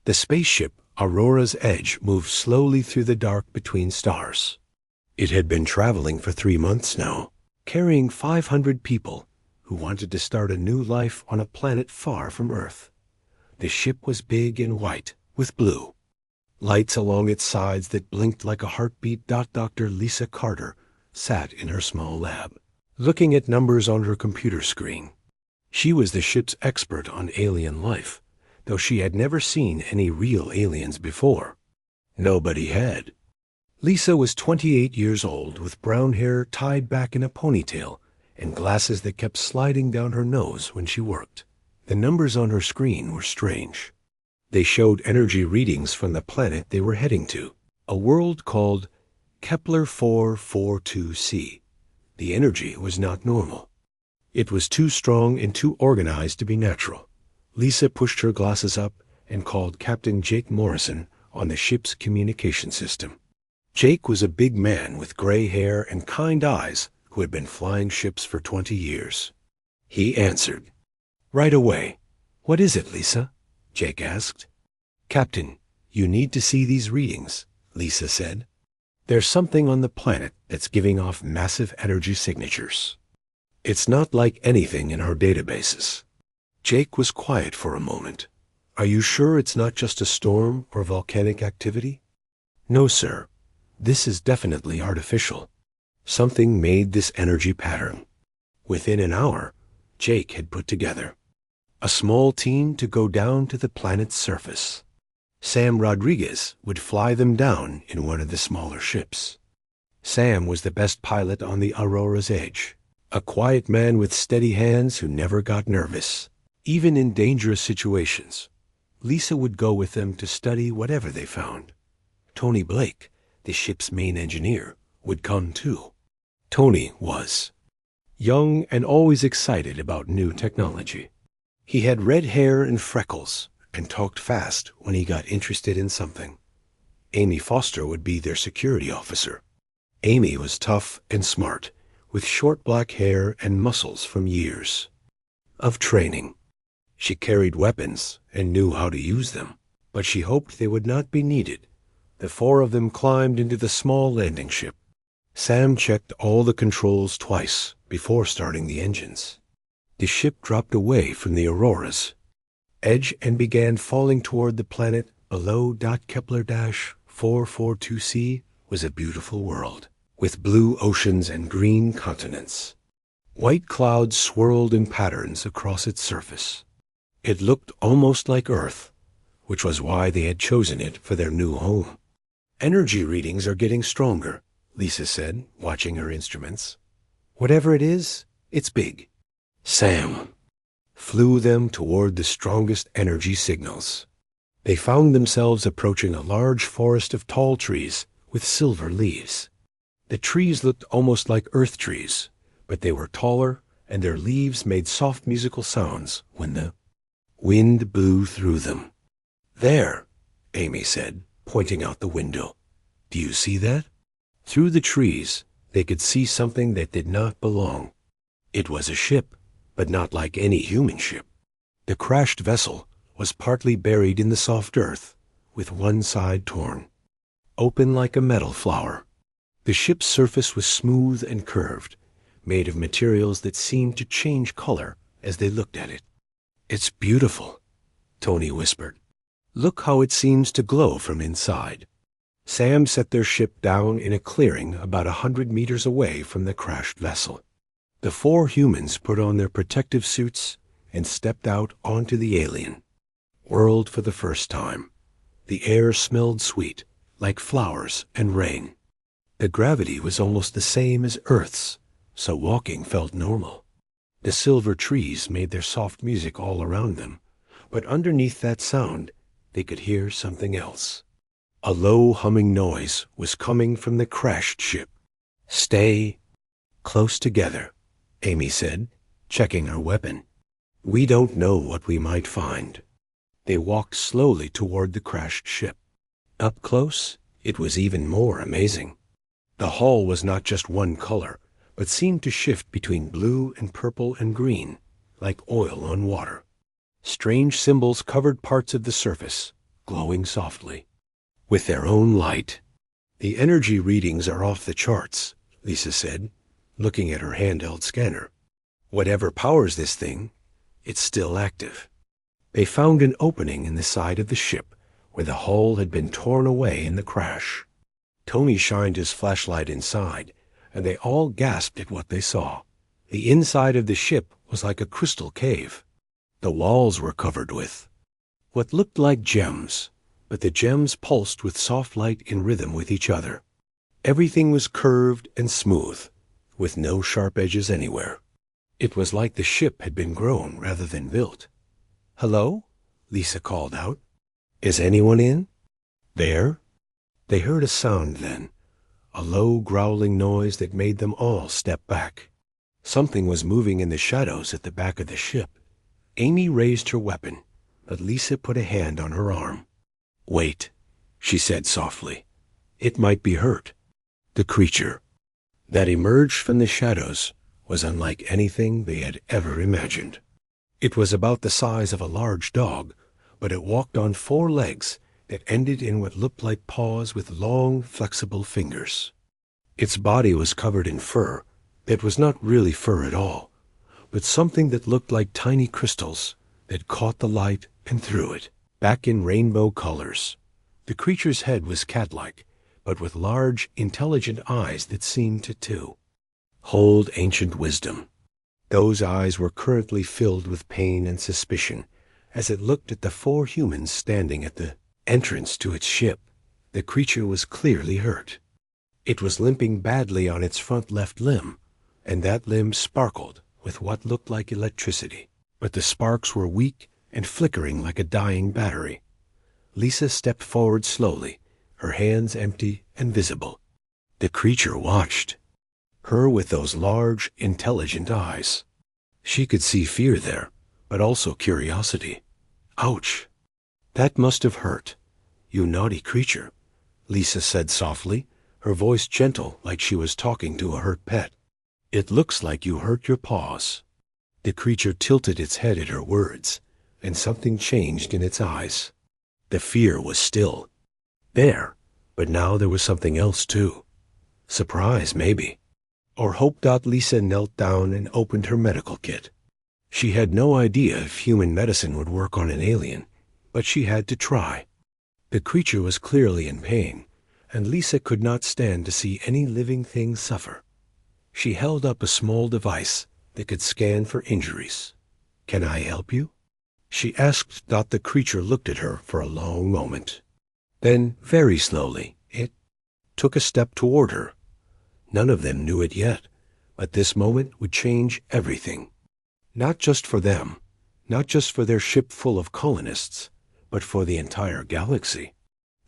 The spaceship Aurora's Edge moved slowly through the dark between stars. It had been traveling for 3 months now, carrying 500 people who wanted to start a new life on a planet far from Earth. The ship was big and white, with blue lights along its sides that blinked like a heartbeat. Dr. Lisa Carter sat in her small lab, looking at numbers on her computer screen. She was the ship's expert on alien life, though she had never seen any real aliens before. Nobody had. Lisa was 28 years old, with brown hair tied back in a ponytail and glasses that kept sliding down her nose when she worked. The numbers on her screen were strange. They showed energy readings from the planet they were heading to, a world called Kepler 442c. The energy was not normal. It was too strong and too organized to be natural. Lisa pushed her glasses up and called Captain Jake Morrison on the ship's communication system. Jake was a big man with gray hair and kind eyes who had been flying ships for 20 years. He answered. "Right away. What is it, Lisa?" Jake asked. "Captain, you need to see these readings," Lisa said. "There's something on the planet that's giving off massive energy signatures. It's not like anything in our databases." Jake was quiet for a moment. "Are you sure it's not just a storm or volcanic activity?" "No, sir. This is definitely artificial. Something made this energy pattern." Within an hour, Jake had put together a small team to go down to the planet's surface. Sam Rodriguez would fly them down in one of the smaller ships. Sam was the best pilot on the Aurora's Edge, a quiet man with steady hands who never got nervous, even in dangerous situations. Lisa would go with them to study whatever they found. Tony Blake, the ship's main engineer, would come too. Tony was young and always excited about new technology. He had red hair and freckles and talked fast when he got interested in something. Amy Foster would be their security officer. Amy was tough and smart, with short black hair and muscles from years of training. She carried weapons and knew how to use them, but she hoped they would not be needed. The 4 of them climbed into the small landing ship. Sam checked all the controls twice before starting the engines. The ship dropped away from the Aurora's Edge and began falling toward the planet below. Kepler 442c was a beautiful world, with blue oceans and green continents. White clouds swirled in patterns across its surface. It looked almost like Earth, which was why they had chosen it for their new home. "Energy readings are getting stronger," Lisa said, watching her instruments. "Whatever it is, it's big." Sam flew them toward the strongest energy signals. They found themselves approaching a large forest of tall trees with silver leaves. The trees looked almost like Earth trees, but they were taller, and their leaves made soft musical sounds when the wind blew through them. "There," Amy said, pointing out the window. "Do you see that?" Through the trees, they could see something that did not belong. It was a ship, but not like any human ship. The crashed vessel was partly buried in the soft earth, with one side torn, open like a metal flower. The ship's surface was smooth and curved, made of materials that seemed to change color as they looked at it. "It's beautiful," Tony whispered. "Look how it seems to glow from inside." Sam set their ship down in a clearing about 100 meters away from the crashed vessel. The 4 humans put on their protective suits and stepped out onto the alien world for the first time. The air smelled sweet, like flowers and rain. The gravity was almost the same as Earth's, so walking felt normal. The silver trees made their soft music all around them, but underneath that sound, they could hear something else. A low humming noise was coming from the crashed ship. "Stay close together," Amy said, checking her weapon. "We don't know what we might find." They walked slowly toward the crashed ship. Up close, it was even more amazing. The hull was not just one color, but seemed to shift between blue and purple and green, like oil on water. Strange symbols covered parts of the surface, glowing softly, with their own light. "The energy readings are off the charts," Lisa said, looking at her handheld scanner. "Whatever powers this thing, it's still active." They found an opening in the side of the ship where the hull had been torn away in the crash. Tony shined his flashlight inside, and they all gasped at what they saw. The inside of the ship was like a crystal cave. The walls were covered with what looked like gems, but the gems pulsed with soft light in rhythm with each other. Everything was curved and smooth, with no sharp edges anywhere. It was like the ship had been grown rather than built. "Hello?" Lisa called out. "Is anyone in there?" They heard a sound then, a low growling noise that made them all step back. Something was moving in the shadows at the back of the ship. Amy raised her weapon, but Lisa put a hand on her arm. "Wait," she said softly. "It might be hurt." The creature that emerged from the shadows was unlike anything they had ever imagined. It was about the size of a large dog, but it walked on 4 legs that ended in what looked like paws with long, flexible fingers. Its body was covered in fur that was not really fur at all, but something that looked like tiny crystals that caught the light and threw it back in rainbow colors. The creature's head was cat-like, but with large, intelligent eyes that seemed to hold ancient wisdom. Those eyes were currently filled with pain and suspicion as it looked at the 4 humans standing at the entrance to its ship. The creature was clearly hurt. It was limping badly on its front left limb, and that limb sparkled with what looked like electricity, but the sparks were weak and flickering like a dying battery. Lisa stepped forward slowly, her hands empty and visible. The creature watched her with those large, intelligent eyes. She could see fear there, but also curiosity. "Ouch! That must have hurt, you naughty creature," Lisa said softly, her voice gentle like she was talking to a hurt pet. "It looks like you hurt your paws." The creature tilted its head at her words, and something changed in its eyes. The fear was still there, but now there was something else too. Surprise, maybe. Or hope. Lisa knelt down and opened her medical kit. She had no idea if human medicine would work on an alien, but she had to try. The creature was clearly in pain, and Lisa could not stand to see any living thing suffer. She held up a small device that could scan for injuries. "Can I help you?" she asked. The creature looked at her for a long moment. Then, very slowly, it took a step toward her. None of them knew it yet, but this moment would change everything. Not just for them, not just for their ship full of colonists, but for the entire galaxy.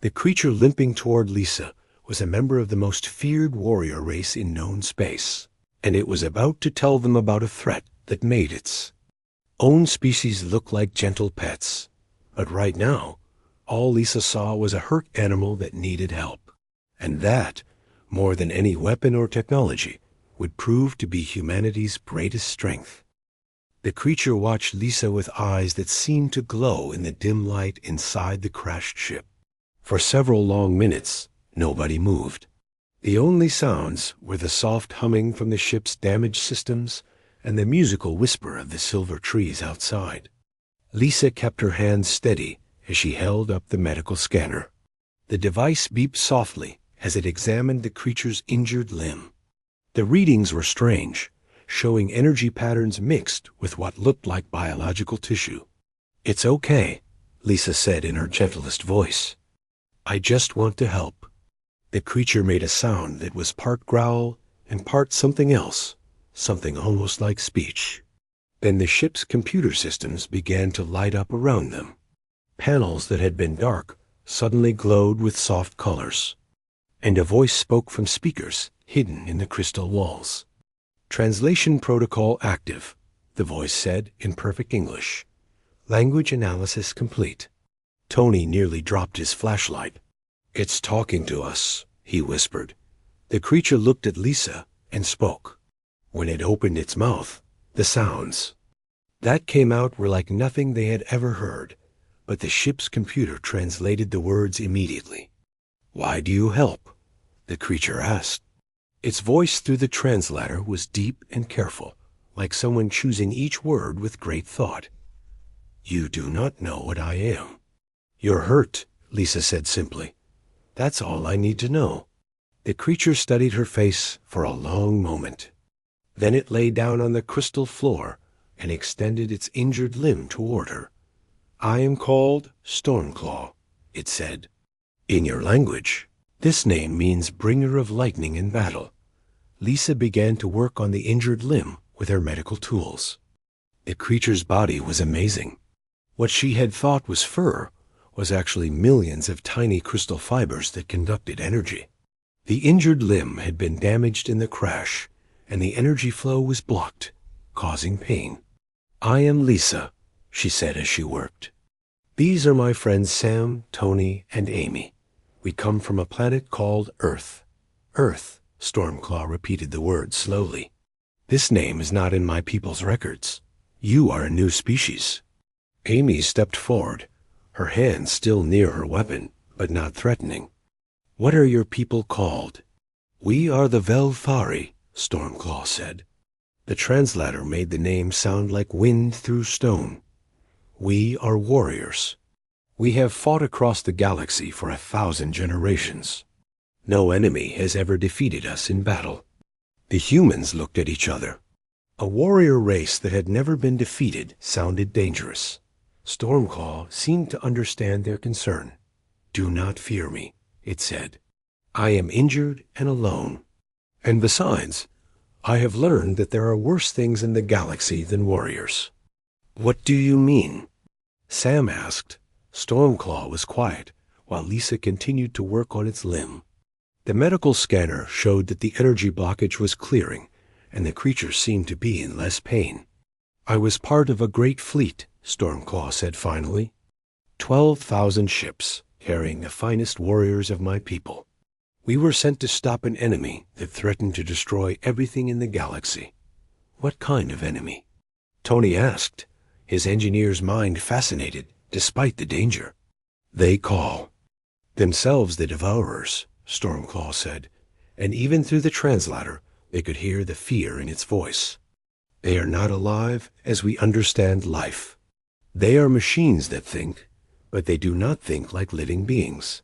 The creature limping toward Lisa was a member of the most feared warrior race in known space, and it was about to tell them about a threat that made its own species look like gentle pets. But right now, all Lisa saw was a hurt animal that needed help, and that, more than any weapon or technology, would prove to be humanity's greatest strength. The creature watched Lisa with eyes that seemed to glow in the dim light inside the crashed ship. For several long minutes, nobody moved. The only sounds were the soft humming from the ship's damaged systems and the musical whisper of the silver trees outside. Lisa kept her hands steady as she held up the medical scanner. The device beeped softly as it examined the creature's injured limb. The readings were strange, showing energy patterns mixed with what looked like biological tissue. "It's okay," Lisa said in her gentlest voice. "I just want to help." The creature made a sound that was part growl and part something else, something almost like speech. Then the ship's computer systems began to light up around them. Panels that had been dark suddenly glowed with soft colors, and a voice spoke from speakers hidden in the crystal walls. "Translation protocol active," the voice said in perfect English. "Language analysis complete." Tony nearly dropped his flashlight. "It's talking to us," he whispered. The creature looked at Lisa and spoke. When it opened its mouth, the sounds that came out were like nothing they had ever heard, but the ship's computer translated the words immediately. "Why do you help?" the creature asked. Its voice through the translator was deep and careful, like someone choosing each word with great thought. "You do not know what I am." "You're hurt," Lisa said simply. "That's all I need to know." The creature studied her face for a long moment. Then it lay down on the crystal floor and extended its injured limb toward her. "I am called Stormclaw," it said. "In your language, this name means bringer of lightning in battle." Lisa began to work on the injured limb with her medical tools. The creature's body was amazing. What she had thought was fur was actually millions of tiny crystal fibers that conducted energy. The injured limb had been damaged in the crash, and the energy flow was blocked, causing pain. "I am Lisa," she said as she worked. "These are my friends Sam, Tony, and Amy. We come from a planet called Earth." "Earth," Stormclaw repeated the word slowly. "This name is not in my people's records. You are a new species." Amy stepped forward, her hand still near her weapon, but not threatening. "What are your people called?" "We are the Velfari," Stormclaw said. The translator made the name sound like wind through stone. "We are warriors. We have fought across the galaxy for 1,000 generations. No enemy has ever defeated us in battle." The humans looked at each other. A warrior race that had never been defeated sounded dangerous. Stormclaw seemed to understand their concern. "Do not fear me," it said. "I am injured and alone. And besides, I have learned that there are worse things in the galaxy than warriors." "What do you mean?" Sam asked. Stormclaw was quiet, while Lisa continued to work on its limb. The medical scanner showed that the energy blockage was clearing, and the creature seemed to be in less pain. "I was part of a great fleet," Stormclaw said finally. 12,000 ships, carrying the finest warriors of my people. We were sent to stop an enemy that threatened to destroy everything in the galaxy." "What kind of enemy?" Tony asked, his engineer's mind fascinated, despite the danger. "They call themselves the Devourers," Stormclaw said, and even through the translator they could hear the fear in its voice. "They are not alive as we understand life. They are machines that think, but they do not think like living beings.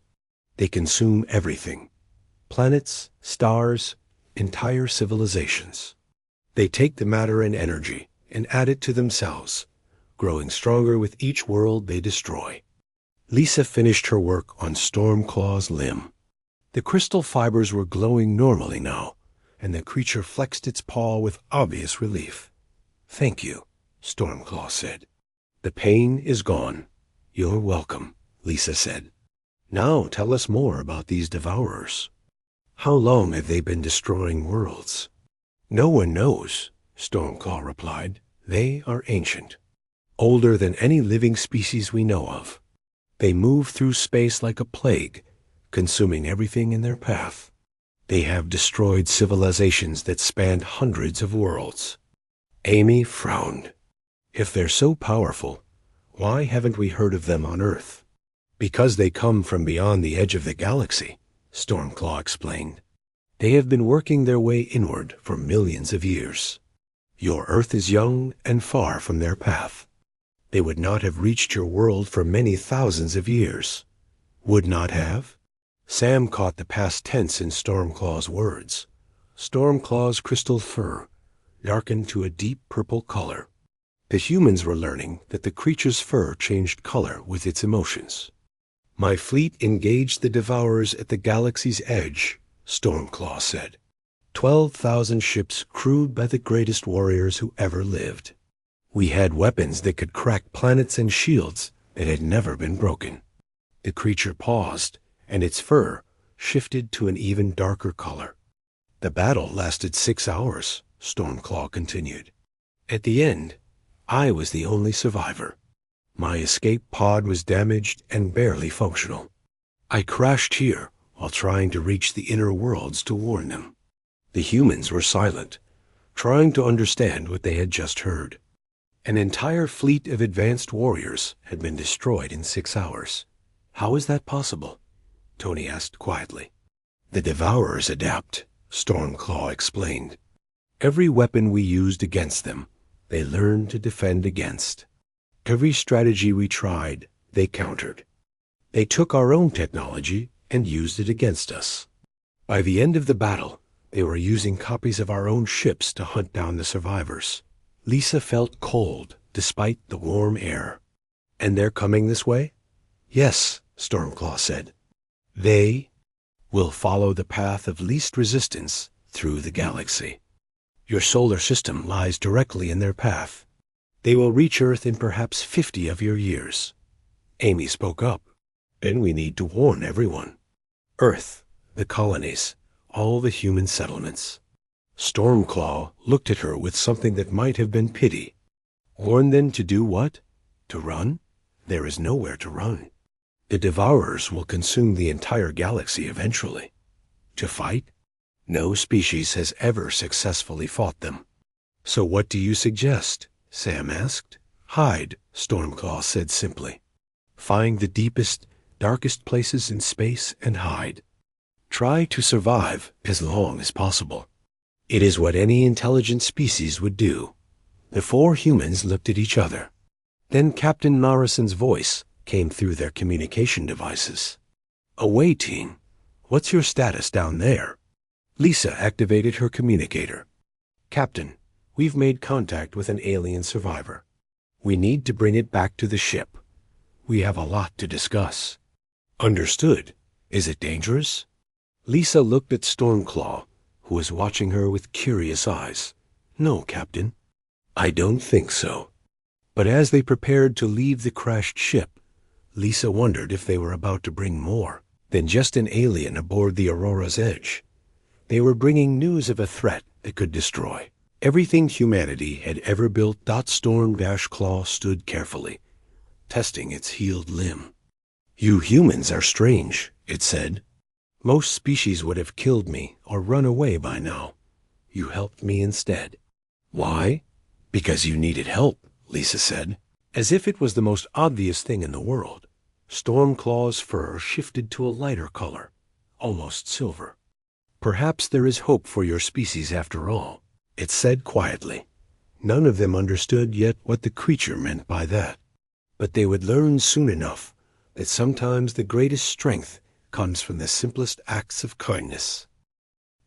They consume everything. Planets, stars, entire civilizations. They take the matter and energy and add it to themselves, growing stronger with each world they destroy." Lisa finished her work on Stormclaw's limb. The crystal fibers were glowing normally now, and the creature flexed its paw with obvious relief. "Thank you," Stormclaw said. "The pain is gone." "You're welcome," Lisa said. "Now tell us more about these Devourers. How long have they been destroying worlds?" "No one knows," Stormclaw replied. "They are ancient. Older than any living species we know of. They move through space like a plague, consuming everything in their path. They have destroyed civilizations that spanned hundreds of worlds." Amy frowned. "If they're so powerful, why haven't we heard of them on Earth?" "Because they come from beyond the edge of the galaxy," Stormclaw explained. "They have been working their way inward for millions of years. Your Earth is young and far from their path. They would not have reached your world for many thousands of years." "Would not have?" Sam caught the past tense in Stormclaw's words. Stormclaw's crystal fur darkened to a deep purple color. The humans were learning that the creature's fur changed color with its emotions. "My fleet engaged the Devourers at the galaxy's edge," Stormclaw said. 12,000 ships crewed by the greatest warriors who ever lived. We had weapons that could crack planets and shields that had never been broken." The creature paused, and its fur shifted to an even darker color. "The battle lasted 6 hours," Stormclaw continued. "At the end, I was the only survivor. My escape pod was damaged and barely functional. I crashed here while trying to reach the inner worlds to warn them." The humans were silent, trying to understand what they had just heard. An entire fleet of advanced warriors had been destroyed in 6 hours. How is that possible? Tony asked quietly. The Devourers adapt, Stormclaw explained. Every weapon we used against them, they learned to defend against. Every strategy we tried, they countered. They took our own technology and used it against us. By the end of the battle, they were using copies of our own ships to hunt down the survivors. Lisa felt cold despite the warm air. And they're coming this way? Yes, Stormclaw said. They will follow the path of least resistance through the galaxy. Your solar system lies directly in their path. They will reach Earth in perhaps 50 of your years. Amy spoke up. Then we need to warn everyone. Earth, the colonies, all the human settlements. Stormclaw looked at her with something that might have been pity. Warn them to do what? To run? There is nowhere to run. The Devourers will consume the entire galaxy eventually. To fight? No species has ever successfully fought them. So what do you suggest? Sam asked. Hide, Stormclaw said simply. Find the deepest, darkest places in space and hide. Try to survive as long as possible. It is what any intelligent species would do. The 4 humans looked at each other. Then Captain Morrison's voice came through their communication devices. Away, team. What's your status down there? Lisa activated her communicator. Captain, we've made contact with an alien survivor. We need to bring it back to the ship. We have a lot to discuss. Understood. Is it dangerous? Lisa looked at Stormclaw, who was watching her with curious eyes. No, Captain. I don't think so. But as they prepared to leave the crashed ship, Lisa wondered if they were about to bring more than just an alien aboard the Aurora's Edge. They were bringing news of a threat that could destroy everything humanity had ever built. Storm-Claw stood carefully, testing its healed limb. You humans are strange, it said. Most species would have killed me or run away by now. You helped me instead. Why? Because you needed help, Lisa said, as if it was the most obvious thing in the world. Stormclaw's fur shifted to a lighter color, almost silver. Perhaps there is hope for your species after all, it said quietly. None of them understood yet what the creature meant by that. But they would learn soon enough that sometimes the greatest strength comes from the simplest acts of kindness.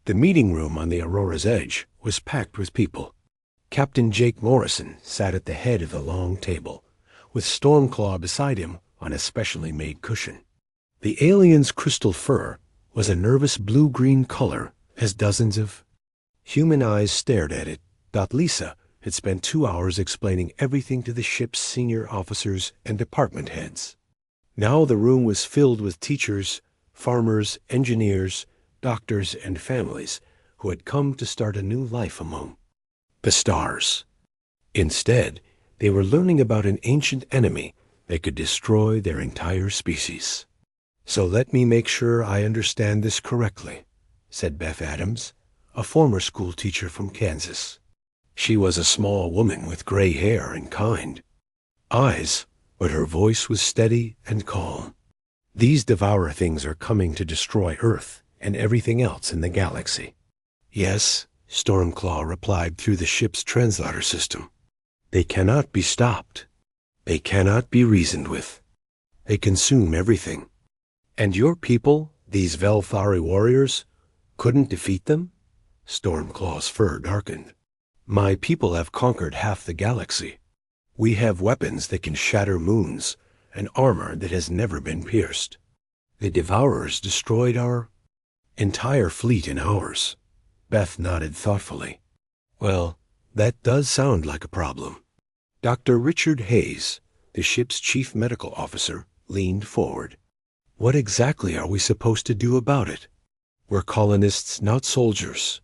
The meeting room on the Aurora's Edge was packed with people. Captain Jake Morrison sat at the head of the long table, with Stormclaw beside him on a specially made cushion. The alien's crystal fur was a nervous blue-green color as dozens of human eyes stared at it. Lisa had spent 2 hours explaining everything to the ship's senior officers and department heads. Now the room was filled with teachers, farmers, engineers, doctors, and families who had come to start a new life among the stars. Instead, they were learning about an ancient enemy that could destroy their entire species. So let me make sure I understand this correctly, said Beth Adams, a former school teacher from Kansas. She was a small woman with gray hair and kind eyes, but her voice was steady and calm. These Devourer things are coming to destroy Earth and everything else in the galaxy. Yes, Stormclaw replied through the ship's translator system. They cannot be stopped. They cannot be reasoned with. They consume everything. And your people, these Velthari warriors, couldn't defeat them? Stormclaw's fur darkened. My people have conquered half the galaxy. We have weapons that can shatter moons, and armor that has never been pierced. The Devourers destroyed our entire fleet in hours. Beth nodded thoughtfully. Well, that does sound like a problem. Dr. Richard Hayes, the ship's chief medical officer, leaned forward. What exactly are we supposed to do about it? We're colonists, not soldiers.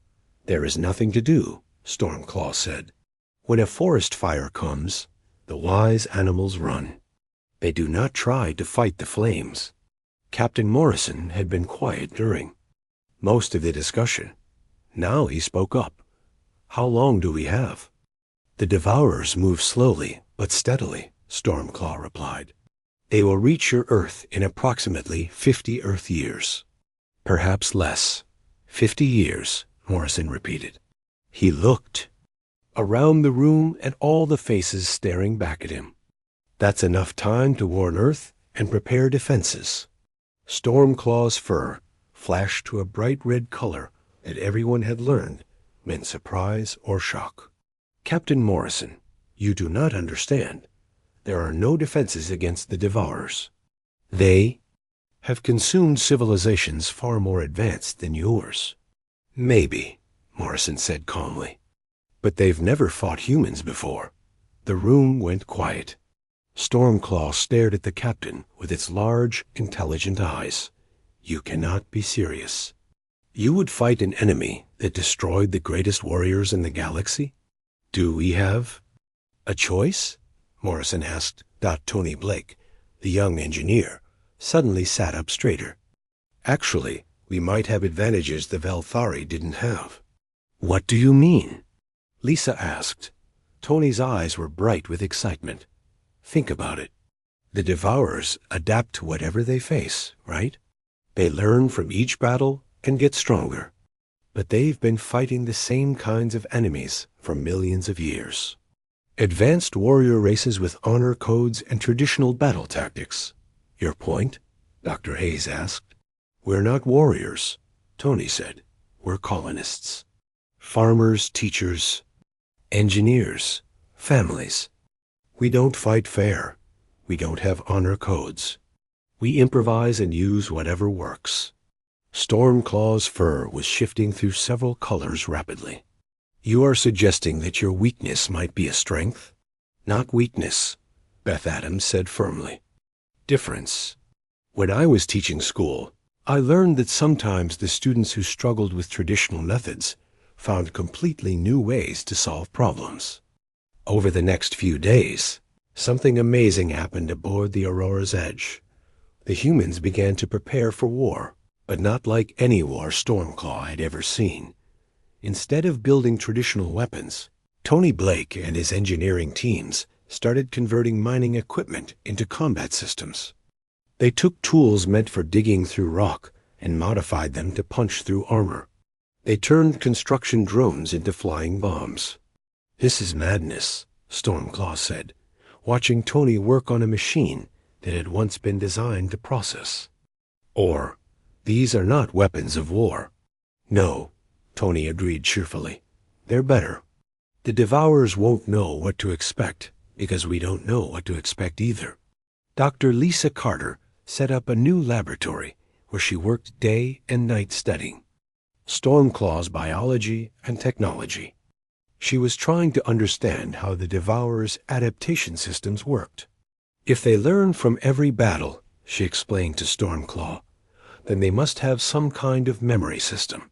There is nothing to do, Stormclaw said. When a forest fire comes, the wise animals run. They do not try to fight the flames. Captain Morrison had been quiet during most of the discussion. Now he spoke up. How long do we have? The Devourers move slowly but steadily, Stormclaw replied. They will reach your Earth in approximately 50 Earth years. Perhaps less. 50 years, Morrison repeated. He looked around the room at all the faces staring back at him. That's enough time to warn Earth and prepare defenses. Stormclaw's fur flashed to a bright red color that everyone had learned meant surprise or shock. Captain Morrison, you do not understand. There are no defenses against the Devourers. They have consumed civilizations far more advanced than yours. Maybe, Morrison said calmly. But they've never fought humans before. The room went quiet. Stormclaw stared at the captain with its large, intelligent eyes. You cannot be serious. You would fight an enemy that destroyed the greatest warriors in the galaxy? Do we have a choice? Morrison asked. Tony Blake, the young engineer, suddenly sat up straighter. Actually, we might have advantages the Velthari didn't have. What do you mean? Lisa asked. Tony's eyes were bright with excitement. Think about it. The Devourers adapt to whatever they face, right? They learn from each battle and get stronger. But they've been fighting the same kinds of enemies for millions of years. Advanced warrior races with honor codes and traditional battle tactics. Your point? Dr. Hayes asked. We're not warriors, Tony said. We're colonists. Farmers, teachers, engineers, families. We don't fight fair. We don't have honor codes. We improvise and use whatever works. Stormclaw's fur was shifting through several colors rapidly. You are suggesting that your weakness might be a strength? Not weakness, Beth Adams said firmly. Difference. When I was teaching school, I learned that sometimes the students who struggled with traditional methods found completely new ways to solve problems. Over the next few days, something amazing happened aboard the Aurora's Edge. The humans began to prepare for war, but not like any war Stormclaw had ever seen. Instead of building traditional weapons, Tony Blake and his engineering teams started converting mining equipment into combat systems. They took tools meant for digging through rock and modified them to punch through armor. They turned construction drones into flying bombs. This is madness, Stormclaw said, watching Tony work on a machine that had once been designed to process. Or, these are not weapons of war. No, Tony agreed cheerfully. They're better. The Devourers won't know what to expect, because we don't know what to expect either. Dr. Lisa Carter set up a new laboratory where she worked day and night studying Stormclaw's biology and technology. She was trying to understand how the Devourers' adaptation systems worked. If they learn from every battle, she explained to Stormclaw, then they must have some kind of memory system.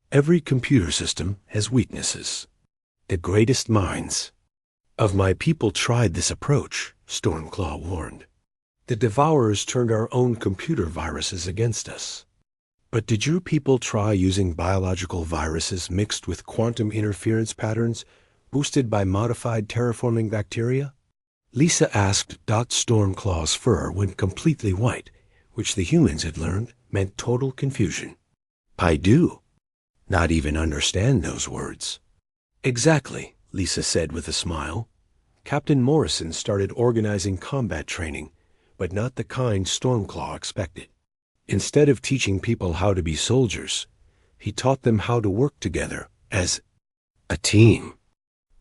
Every computer system has weaknesses. The greatest minds of my people tried this approach, Stormclaw warned. The Devourers turned our own computer viruses against us. But did your people try using biological viruses mixed with quantum interference patterns boosted by modified terraforming bacteria? Lisa asked. Stormclaw's fur went completely white, which the humans had learned meant total confusion. I do. Not even understand those words. Exactly, Lisa said with a smile. Captain Morrison started organizing combat training, but not the kind Stormclaw expected. Instead of teaching people how to be soldiers, he taught them how to work together as a team.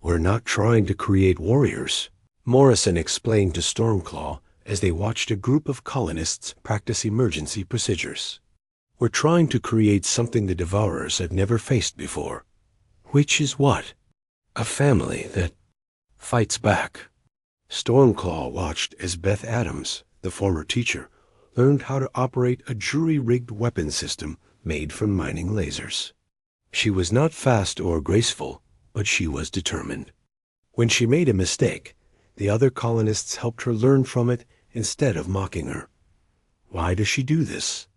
We're not trying to create warriors, Morrison explained to Stormclaw as they watched a group of colonists practice emergency procedures. We're trying to create something the Devourers have never faced before. Which is what? A family that fights back. Stormclaw watched as Beth Adams, the former teacher, learned how to operate a jury-rigged weapon system made from mining lasers. She was not fast or graceful, but she was determined. When she made a mistake, the other colonists helped her learn from it instead of mocking her. Why does she do this?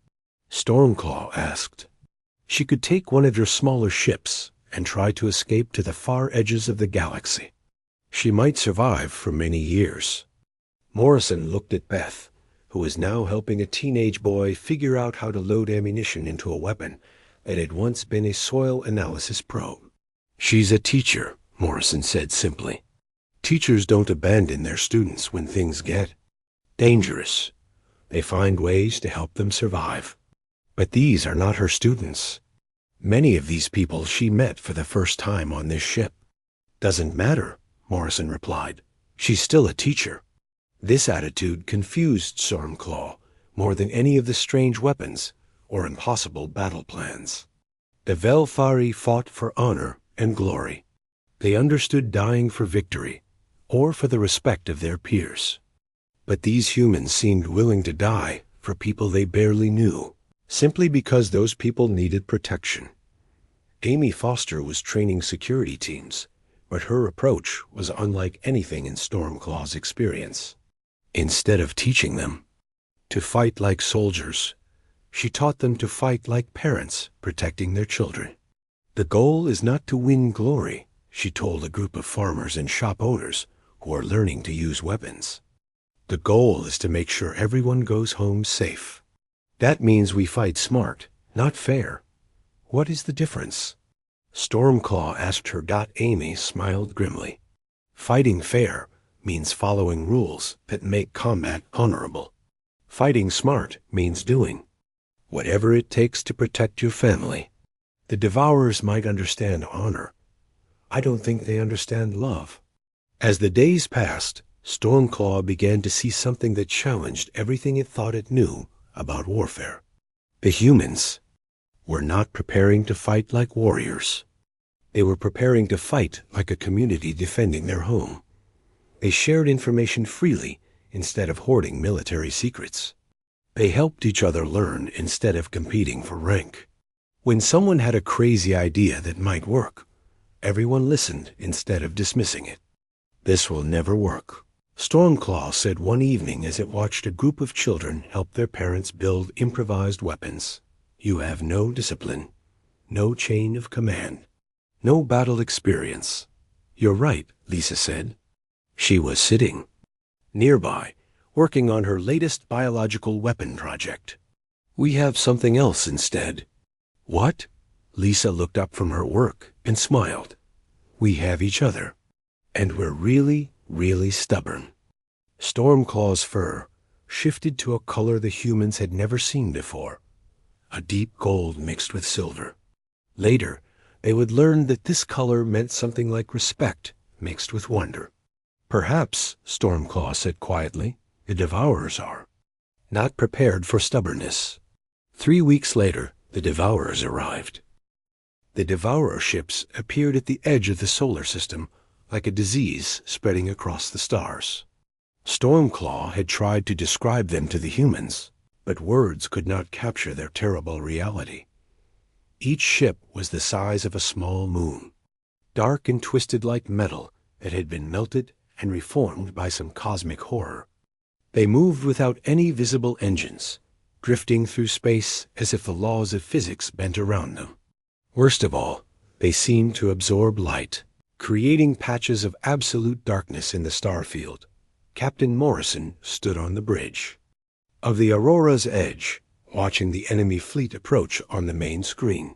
Stormclaw asked. She could take one of your smaller ships and try to escape to the far edges of the galaxy. She might survive for many years. Morrison looked at Beth, who was now helping a teenage boy figure out how to load ammunition into a weapon that had once been a soil analysis probe. "She's a teacher," Morrison said simply. "Teachers don't abandon their students when things get dangerous. They find ways to help them survive. But these are not her students. Many of these people she met for the first time on this ship." "Doesn't matter," Morrison replied. "She's still a teacher." This attitude confused Stormclaw more than any of the strange weapons or impossible battle plans. The Velfari fought for honor and glory. They understood dying for victory or for the respect of their peers. But these humans seemed willing to die for people they barely knew, simply because those people needed protection. Amy Foster was training security teams, but her approach was unlike anything in Stormclaw's experience. Instead of teaching them to fight like soldiers, she taught them to fight like parents protecting their children. "The goal is not to win glory," she told a group of farmers and shop owners who are learning to use weapons. "The goal is to make sure everyone goes home safe. That means we fight smart, not fair. What is the difference?" Stormclaw asked her. Amy smiled grimly. "Fighting fair means following rules that make combat honorable. Fighting smart means doing whatever it takes to protect your family. The Devourers might understand honor. I don't think they understand love." As the days passed, Stormclaw began to see something that challenged everything it thought it knew about warfare. The humans were not preparing to fight like warriors. They were preparing to fight like a community defending their home. They shared information freely instead of hoarding military secrets. They helped each other learn instead of competing for rank. When someone had a crazy idea that might work, everyone listened instead of dismissing it. "This will never work," Stormclaw said one evening as it watched a group of children help their parents build improvised weapons. "You have no discipline, no chain of command, no battle experience." "You're right," Lisa said. She was sitting nearby, working on her latest biological weapon project. "We have something else instead." "What?" Lisa looked up from her work and smiled. "We have each other. And we're really, really stubborn." Stormclaw's fur shifted to a color the humans had never seen before, a deep gold mixed with silver. Later, they would learn that this color meant something like respect mixed with wonder. "Perhaps," Stormclaw said quietly, "the Devourers are not prepared for stubbornness." 3 weeks later, the Devourers arrived. The Devourer ships appeared at the edge of the solar system like a disease spreading across the stars. Stormclaw had tried to describe them to the humans, but words could not capture their terrible reality. Each ship was the size of a small moon, dark and twisted like metal that had been melted and reformed by some cosmic horror. They moved without any visible engines, drifting through space as if the laws of physics bent around them. Worst of all, they seemed to absorb light, creating patches of absolute darkness in the starfield. Captain Morrison stood on the bridge of the Aurora's Edge, watching the enemy fleet approach on the main screen.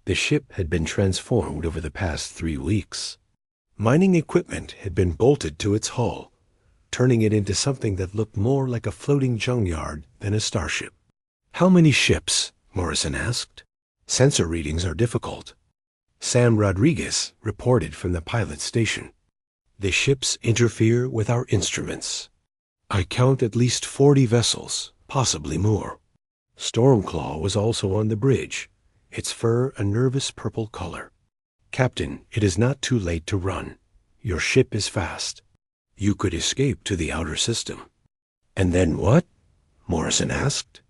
The ship had been transformed over the past 3 weeks. Mining equipment had been bolted to its hull, turning it into something that looked more like a floating junkyard than a starship. "How many ships?" Morrison asked. "Sensor readings are difficult." Sam Rodriguez reported from the pilot station. "The ships interfere with our instruments. I count at least 40 vessels, possibly more." Stormclaw was also on the bridge, its fur a nervous purple color. "Captain, it is not too late to run. Your ship is fast. You could escape to the outer system." "And then what?" Morrison asked.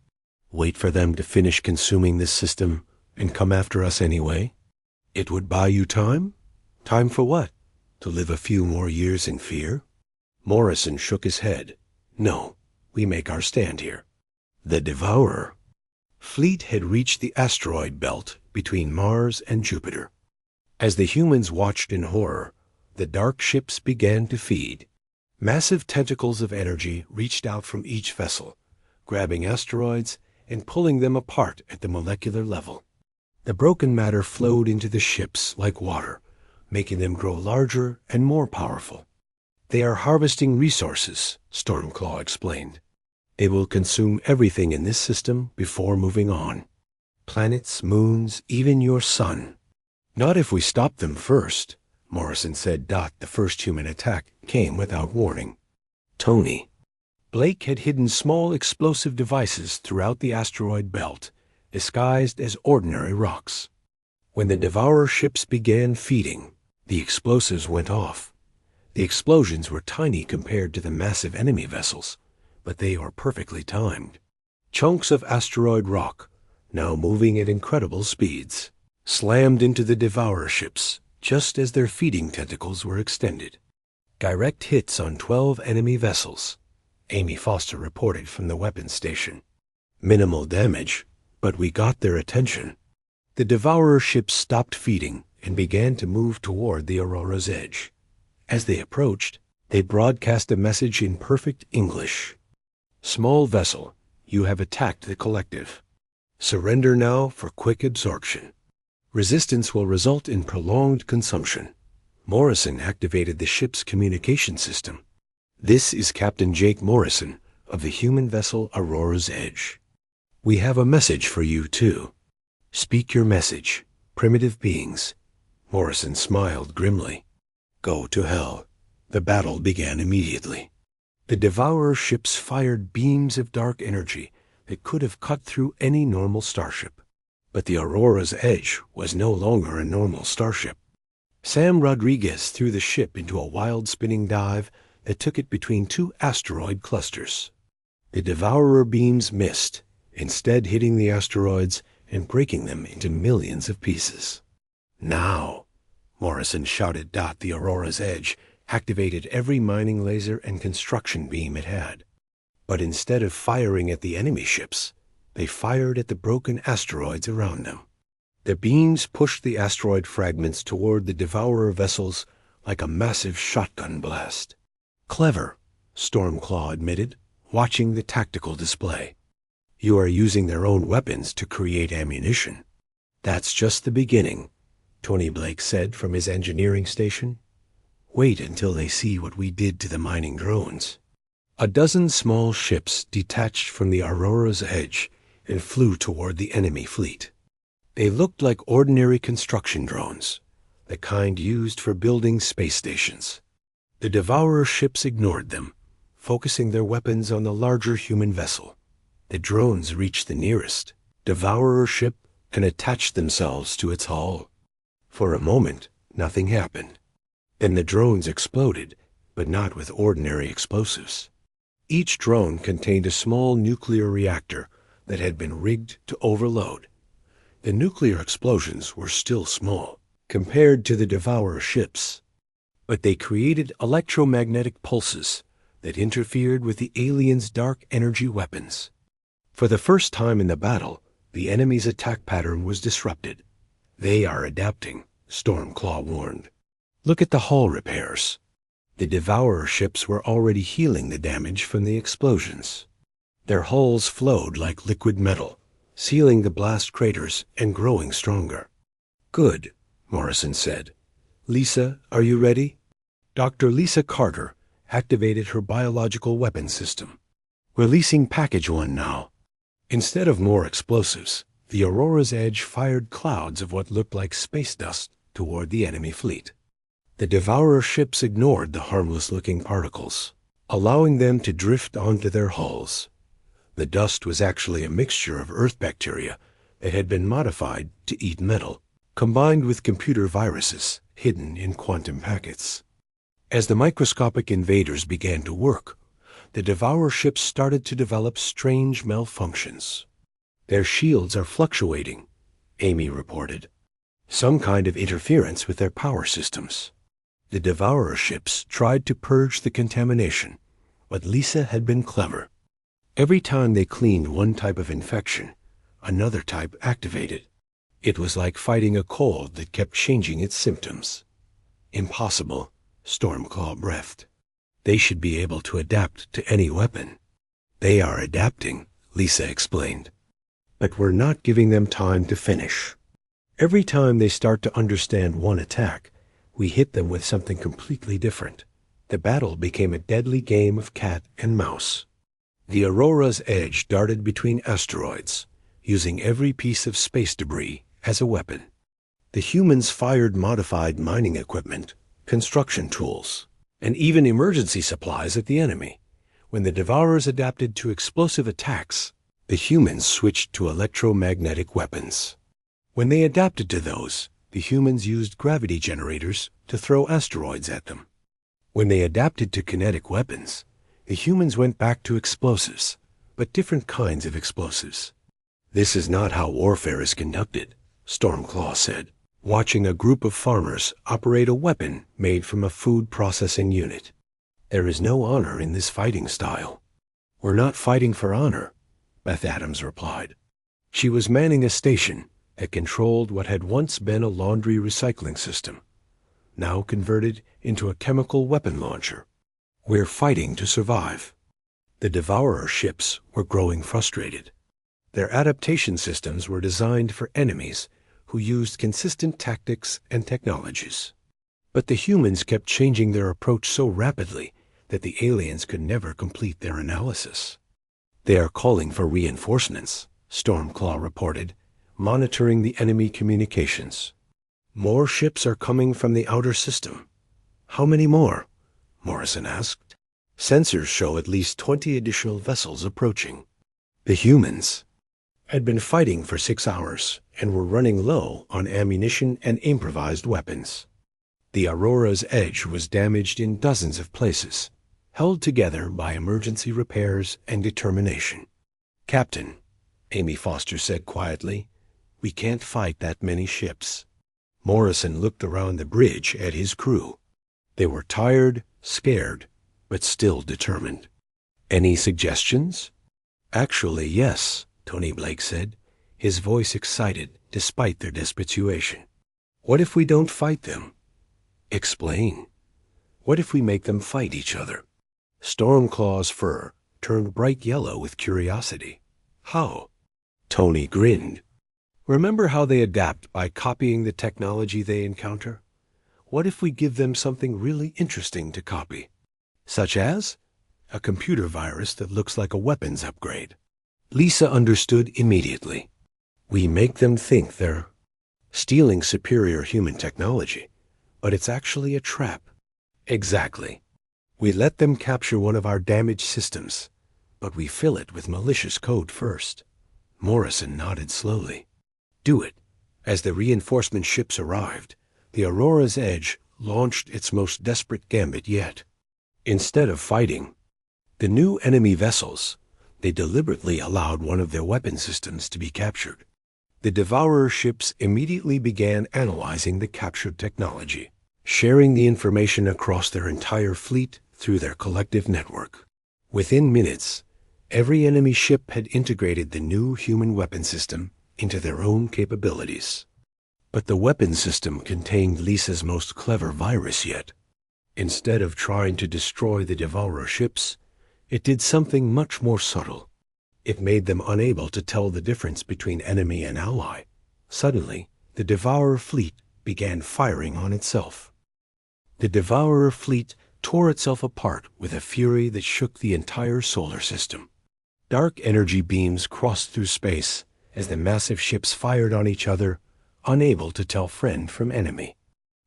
"Wait for them to finish consuming this system and come after us anyway." "It would buy you time?" "Time for what? To live a few more years in fear?" Morrison shook his head. "No, we make our stand here." The Devourer fleet had reached the asteroid belt between Mars and Jupiter. As the humans watched in horror, the dark ships began to feed. Massive tentacles of energy reached out from each vessel, grabbing asteroids and pulling them apart at the molecular level. The broken matter flowed into the ships like water, making them grow larger and more powerful. They are harvesting resources, Stormclaw explained. They will consume everything in this system before moving on. Planets, moons, even your sun. Not if we stop them first, Morrison said. The first human attack came without warning. Tony. Blake had hidden small explosive devices throughout the asteroid belt, disguised as ordinary rocks. When the Devourer ships began feeding, the explosives went off. The explosions were tiny compared to the massive enemy vessels, but they were perfectly timed. Chunks of asteroid rock, now moving at incredible speeds, slammed into the Devourer ships just as their feeding tentacles were extended. Direct hits on 12 enemy vessels, Amy Foster reported from the weapons station. Minimal damage, but we got their attention. The Devourer ships stopped feeding and began to move toward the Aurora's edge. As they approached, they broadcast a message in perfect English. Small vessel, you have attacked the collective. Surrender now for quick absorption. Resistance will result in prolonged consumption. Morrison activated the ship's communication system. This is Captain Jake Morrison of the human vessel Aurora's Edge. We have a message for you, too. Speak your message, primitive beings. Morrison smiled grimly. Go to hell. The battle began immediately. The Devourer ships fired beams of dark energy that could have cut through any normal starship. But the Aurora's Edge was no longer a normal starship. Sam Rodriguez threw the ship into a wild spinning dive that took it between two asteroid clusters. The Devourer beams missed, instead hitting the asteroids and breaking them into millions of pieces. Now, Morrison shouted. The Aurora's Edge activated every mining laser and construction beam it had. But instead of firing at the enemy ships, they fired at the broken asteroids around them. The beams pushed the asteroid fragments toward the Devourer vessels like a massive shotgun blast. Clever, Stormclaw admitted, watching the tactical display. You are using their own weapons to create ammunition. That's just the beginning, Tony Blake said from his engineering station. Wait until they see what we did to the mining drones. A dozen small ships detached from the Aurora's Edge and flew toward the enemy fleet. They looked like ordinary construction drones, the kind used for building space stations. The Devourer ships ignored them, focusing their weapons on the larger human vessel. The drones reached the nearest Devourer ship and attached themselves to its hull. For a moment, nothing happened. Then the drones exploded, but not with ordinary explosives. Each drone contained a small nuclear reactor that had been rigged to overload. The nuclear explosions were still small compared to the Devourer ships, but they created electromagnetic pulses that interfered with the aliens' dark energy weapons. For the first time in the battle, the enemy's attack pattern was disrupted. They are adapting, Stormclaw warned. Look at the hull repairs. The Devourer ships were already healing the damage from the explosions. Their hulls flowed like liquid metal, sealing the blast craters and growing stronger. Good, Morrison said. Lisa, are you ready? Dr. Lisa Carter activated her biological weapon system. Releasing Package 1 now. Instead of more explosives, the Aurora's Edge fired clouds of what looked like space dust toward the enemy fleet. The Devourer ships ignored the harmless-looking particles, allowing them to drift onto their hulls. The dust was actually a mixture of Earth bacteria that had been modified to eat metal, combined with computer viruses hidden in quantum packets. As the microscopic invaders began to work, the Devourer ships started to develop strange malfunctions. Their shields are fluctuating, Amy reported. Some kind of interference with their power systems. The Devourer ships tried to purge the contamination, but Lisa had been clever. Every time they cleaned one type of infection, another type activated. It was like fighting a cold that kept changing its symptoms. Impossible, Stormclaw breathed. They should be able to adapt to any weapon. They are adapting, Lisa explained. But we're not giving them time to finish. Every time they start to understand one attack, we hit them with something completely different. The battle became a deadly game of cat and mouse. The Aurora's Edge darted between asteroids, using every piece of space debris as a weapon. The humans fired modified mining equipment, construction tools, and even emergency supplies at the enemy. When the Devourers adapted to explosive attacks, the humans switched to electromagnetic weapons. When they adapted to those, the humans used gravity generators to throw asteroids at them. When they adapted to kinetic weapons, the humans went back to explosives, but different kinds of explosives. This is not how warfare is conducted, Stormclaw said, watching a group of farmers operate a weapon made from a food processing unit. There is no honor in this fighting style. We're not fighting for honor, Beth Adams replied. She was manning a station that controlled what had once been a laundry recycling system, now converted into a chemical weapon launcher. We're fighting to survive. The Devourer ships were growing frustrated. Their adaptation systems were designed for enemies who used consistent tactics and technologies. But the humans kept changing their approach so rapidly that the aliens could never complete their analysis. They are calling for reinforcements, Stormclaw reported, monitoring the enemy communications. More ships are coming from the outer system. How many more? Morrison asked. Sensors show at least 20 additional vessels approaching. The humans had been fighting for 6 hours and were running low on ammunition and improvised weapons. The Aurora's Edge was damaged in dozens of places, held together by emergency repairs and determination. Captain, Amy Foster said quietly, we can't fight that many ships. Morrison looked around the bridge at his crew. They were tired, scared, but still determined. Any suggestions? Actually, yes, Tony Blake said, his voice excited despite their desperate situation. What if we don't fight them? Explain. What if we make them fight each other? Stormclaw's fur turned bright yellow with curiosity. How? Tony grinned. Remember how they adapt by copying the technology they encounter? What if we give them something really interesting to copy? Such as a computer virus that looks like a weapons upgrade. Lisa understood immediately. We make them think they're stealing superior human technology, but it's actually a trap. Exactly. We let them capture one of our damaged systems, but we fill it with malicious code first. Morrison nodded slowly. Do it. As the reinforcement ships arrived, the Aurora's Edge launched its most desperate gambit yet. Instead of fighting the new enemy vessels, they deliberately allowed one of their weapon systems to be captured. The Devourer ships immediately began analyzing the captured technology, sharing the information across their entire fleet through their collective network. Within minutes, every enemy ship had integrated the new human weapon system into their own capabilities. But the weapon system contained Lisa's most clever virus yet. Instead of trying to destroy the Devourer ships, it did something much more subtle. It made them unable to tell the difference between enemy and ally. Suddenly, the Devourer fleet began firing on itself. The Devourer fleet tore itself apart with a fury that shook the entire solar system. Dark energy beams crossed through space as the massive ships fired on each other, unable to tell friend from enemy.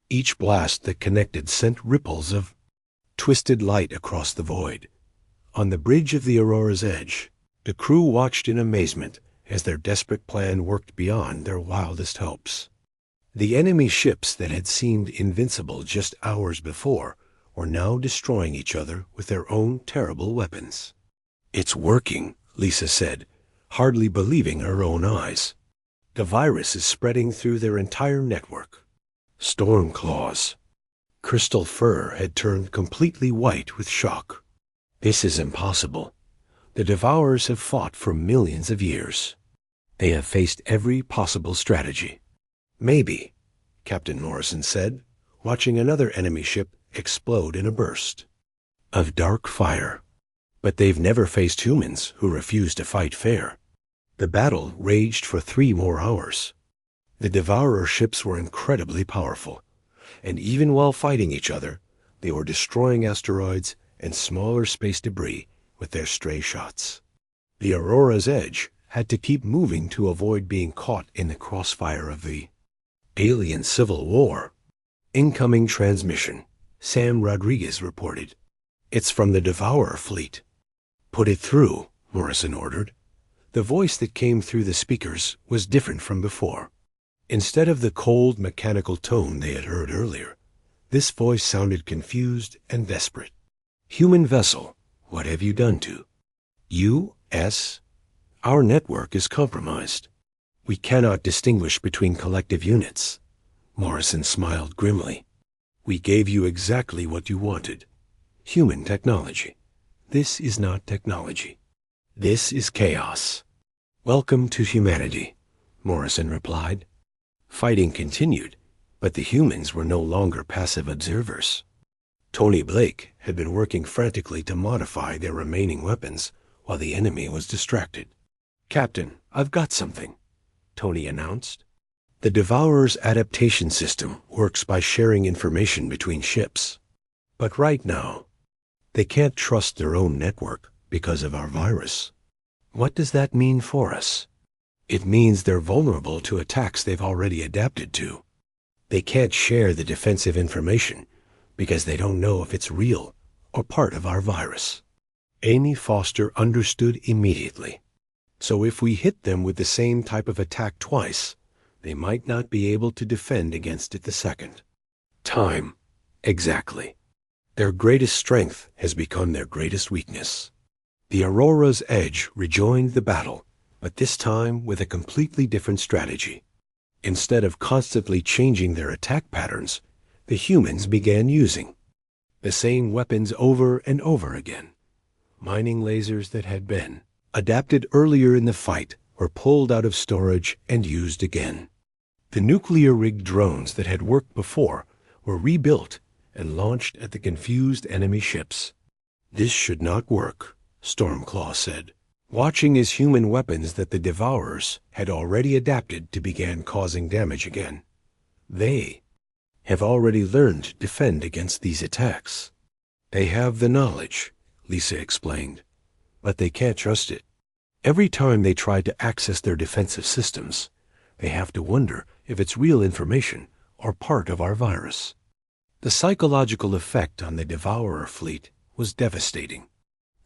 Each blast that connected sent ripples of twisted light across the void. On the bridge of the Aurora's Edge, the crew watched in amazement as their desperate plan worked beyond their wildest hopes. The enemy ships that had seemed invincible just hours before were now destroying each other with their own terrible weapons. It's working, Lisa said, hardly believing her own eyes. The virus is spreading through their entire network. Stormclaws. Crystal Fur had turned completely white with shock. This is impossible. The Devourers have fought for millions of years. They have faced every possible strategy. Maybe, Captain Morrison said, watching another enemy ship explode in a burst of dark fire. But they've never faced humans who refuse to fight fair. The battle raged for 3 more hours. The Devourer ships were incredibly powerful, and even while fighting each other, they were destroying asteroids and smaller space debris with their stray shots. The Aurora's Edge had to keep moving to avoid being caught in the crossfire of the alien civil war. Incoming transmission, Sam Rodriguez reported. It's from the Devourer fleet. Put it through, Morrison ordered. The voice that came through the speakers was different from before. Instead of the cold, mechanical tone they had heard earlier, this voice sounded confused and desperate. Human vessel, what have you done to? U.S. Our network is compromised. We cannot distinguish between collective units. Morrison smiled grimly. We gave you exactly what you wanted. Human technology. This is not technology. This is chaos. Welcome to humanity, Morrison replied. Fighting continued, but the humans were no longer passive observers. Tony Blake had been working frantically to modify their remaining weapons while the enemy was distracted. Captain, I've got something, Tony announced. The Devourer's adaptation system works by sharing information between ships. But right now, they can't trust their own network because of our virus. What does that mean for us? It means they're vulnerable to attacks they've already adapted to. They can't share the defensive information because they don't know if it's real or part of our virus. Amy Foster understood immediately. So if we hit them with the same type of attack twice, they might not be able to defend against it the second time. Exactly. Their greatest strength has become their greatest weakness. The Aurora's Edge rejoined the battle, but this time with a completely different strategy. Instead of constantly changing their attack patterns, the humans began using the same weapons over and over again. Mining lasers that had been adapted earlier in the fight were pulled out of storage and used again. The nuclear-rigged drones that had worked before were rebuilt and launched at the confused enemy ships. This should not work, Stormclaw said, watching as human weapons that the Devourers had already adapted to begin causing damage again. They have already learned to defend against these attacks. They have the knowledge, Lisa explained, but they can't trust it. Every time they try to access their defensive systems, they have to wonder if it's real information or part of our virus. The psychological effect on the Devourer fleet was devastating.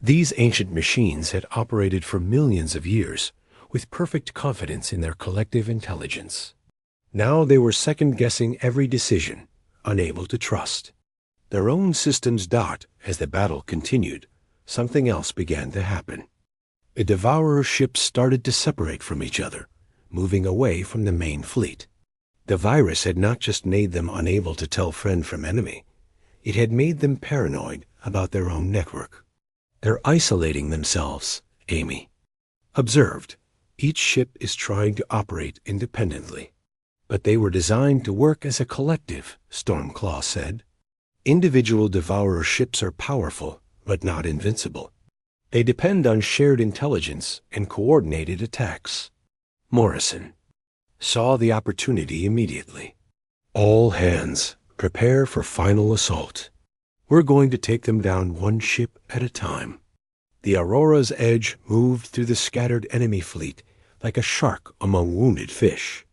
These ancient machines had operated for millions of years with perfect confidence in their collective intelligence. Now they were second-guessing every decision, unable to trust. Their own systems dot as the battle continued. Something else began to happen. The Devourer ships started to separate from each other, moving away from the main fleet. The virus had not just made them unable to tell friend from enemy. It had made them paranoid about their own network. They're isolating themselves, Amy observed. Each ship is trying to operate independently. But they were designed to work as a collective, Stormclaw said. Individual Devourer ships are powerful, but not invincible. They depend on shared intelligence and coordinated attacks. Morrison saw the opportunity immediately. All hands, prepare for final assault. We're going to take them down one ship at a time. The Aurora's Edge moved through the scattered enemy fleet like a shark among wounded fish.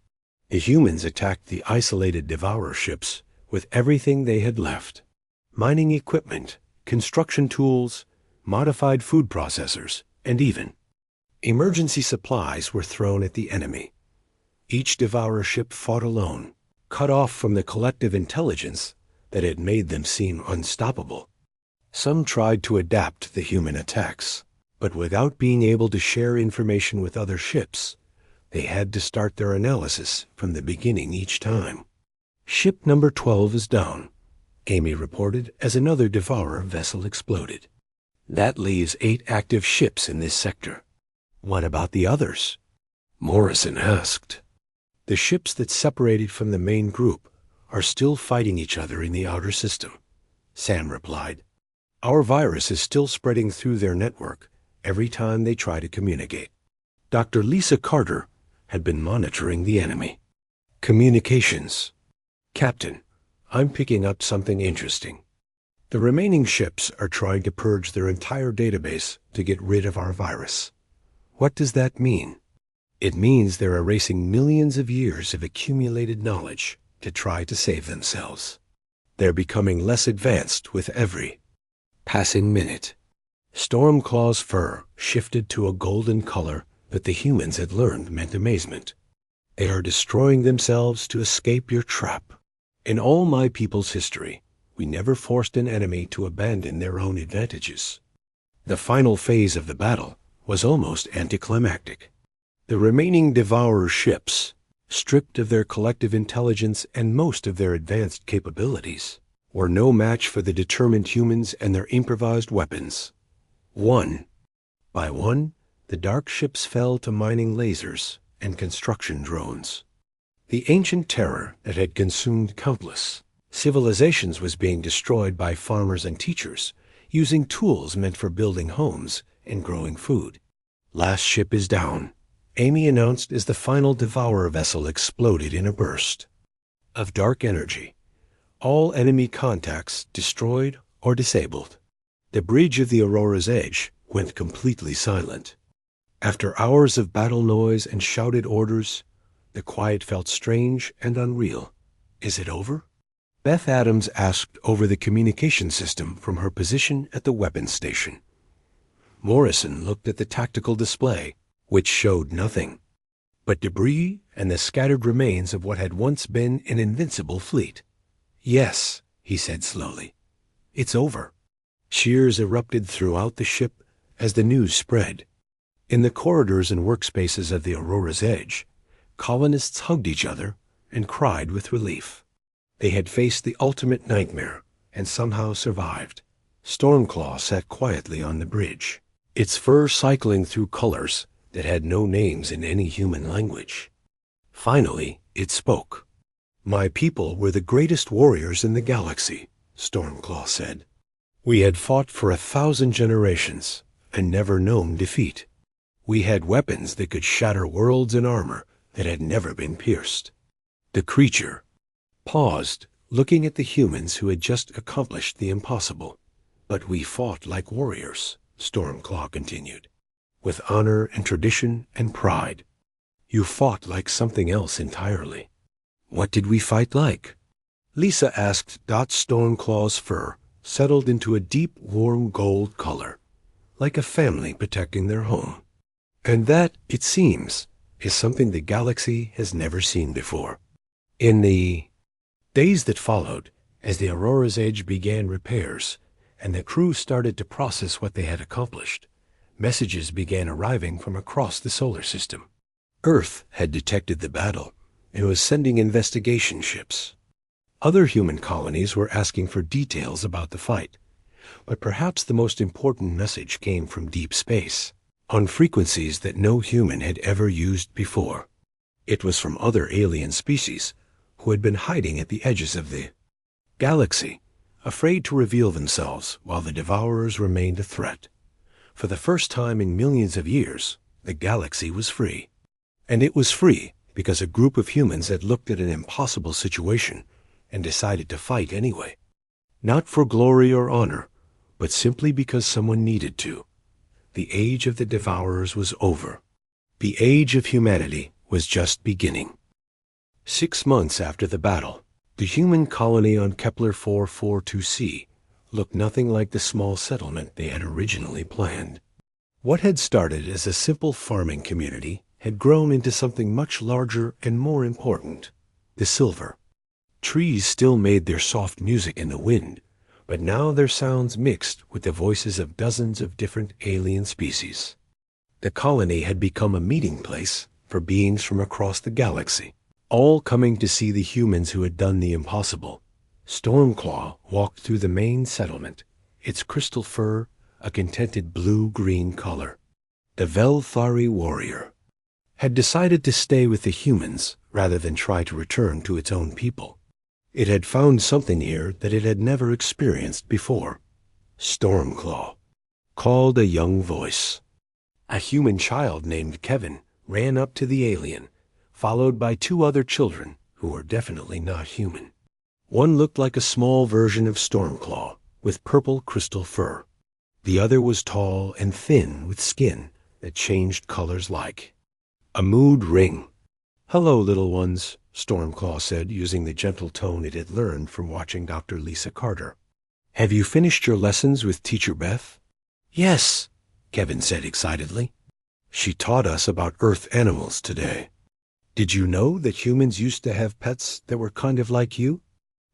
The humans attacked the isolated Devourer ships with everything they had left. Mining equipment, construction tools, modified food processors, and even emergency supplies were thrown at the enemy. Each Devourer ship fought alone, cut off from the collective intelligence that had made them seem unstoppable. Some tried to adapt to the human attacks, but without being able to share information with other ships, they had to start their analysis from the beginning each time. Ship number 12 is down, Amy reported as another Devourer vessel exploded. That leaves 8 active ships in this sector. What about the others? Morrison asked. The ships that separated from the main group are still fighting each other in the outer system. Sam replied. Our virus is still spreading through their network every time they try to communicate. Dr. Lisa Carter had been monitoring the enemy. Communications. Captain, I'm picking up something interesting. The remaining ships are trying to purge their entire database to get rid of our virus. What does that mean? It means they're erasing millions of years of accumulated knowledge to try to save themselves. They're becoming less advanced with every passing minute. Stormclaw's fur shifted to a golden color that the humans had learned meant amazement. They are destroying themselves to escape your trap. In all my people's history, we never forced an enemy to abandon their own advantages. The final phase of the battle was almost anticlimactic. The remaining Devourer ships, stripped of their collective intelligence and most of their advanced capabilities, were no match for the determined humans and their improvised weapons. One by one, the dark ships fell to mining lasers and construction drones. The ancient terror that had consumed countless civilizations was being destroyed by farmers and teachers, using tools meant for building homes and growing food. Last ship is down, Amy announced as the final Devourer vessel exploded in a burst of dark energy. All enemy contacts destroyed or disabled. The bridge of the Aurora's edge went completely silent. After hours of battle noise and shouted orders, the quiet felt strange and unreal. Is it over? Beth Adams asked over the communication system from her position at the weapons station. Morrison looked at the tactical display, which showed nothing but debris and the scattered remains of what had once been an invincible fleet. Yes, he said slowly. It's over. Cheers erupted throughout the ship as the news spread. In the corridors and workspaces of the Aurora's edge, colonists hugged each other and cried with relief. They had faced the ultimate nightmare and somehow survived. Stormclaw sat quietly on the bridge, its fur cycling through colors that had no names in any human language. Finally, it spoke. My people were the greatest warriors in the galaxy, Stormclaw said. We had fought for 1,000 generations and never known defeat. We had weapons that could shatter worlds and armor that had never been pierced. The creature paused, looking at the humans who had just accomplished the impossible. But we fought like warriors, Stormclaw continued, with honor and tradition and pride. You fought like something else entirely. What did we fight like? Lisa asked. Stormclaw's fur settled into a deep, warm gold color, like a family protecting their home. And that, it seems, is something the galaxy has never seen before. In the days that followed, as the Aurora's edge began repairs, and the crew started to process what they had accomplished, messages began arriving from across the solar system. Earth had detected the battle and was sending investigation ships. Other human colonies were asking for details about the fight, but perhaps the most important message came from deep space, on frequencies that no human had ever used before. It was from other alien species who had been hiding at the edges of the galaxy, afraid to reveal themselves while the Devourers remained a threat. For the first time in millions of years, the galaxy was free. And it was free because a group of humans had looked at an impossible situation and decided to fight anyway. Not for glory or honor, but simply because someone needed to. The age of the Devourers was over. The age of humanity was just beginning. 6 months after the battle, the human colony on Kepler 442c looked nothing like the small settlement they had originally planned. What had started as a simple farming community had grown into something much larger and more important, the silver. Trees still made their soft music in the wind, but now their sounds mixed with the voices of dozens of different alien species. The colony had become a meeting place for beings from across the galaxy, all coming to see the humans who had done the impossible. Stormclaw walked through the main settlement, its crystal fur a contented blue-green color. The Velthari warrior had decided to stay with the humans rather than try to return to its own people. It had found something here that it had never experienced before. Stormclaw called a young voice. A human child named Kevin ran up to the alien, followed by two other children who were definitely not human. One looked like a small version of Stormclaw, with purple crystal fur. The other was tall and thin with skin that changed colors like a mood ring. "Hello, little ones," Stormclaw said, using the gentle tone it had learned from watching Dr. Lisa Carter. "Have you finished your lessons with Teacher Beth?" "Yes," Kevin said excitedly. "She taught us about Earth animals today. Did you know that humans used to have pets that were kind of like you?"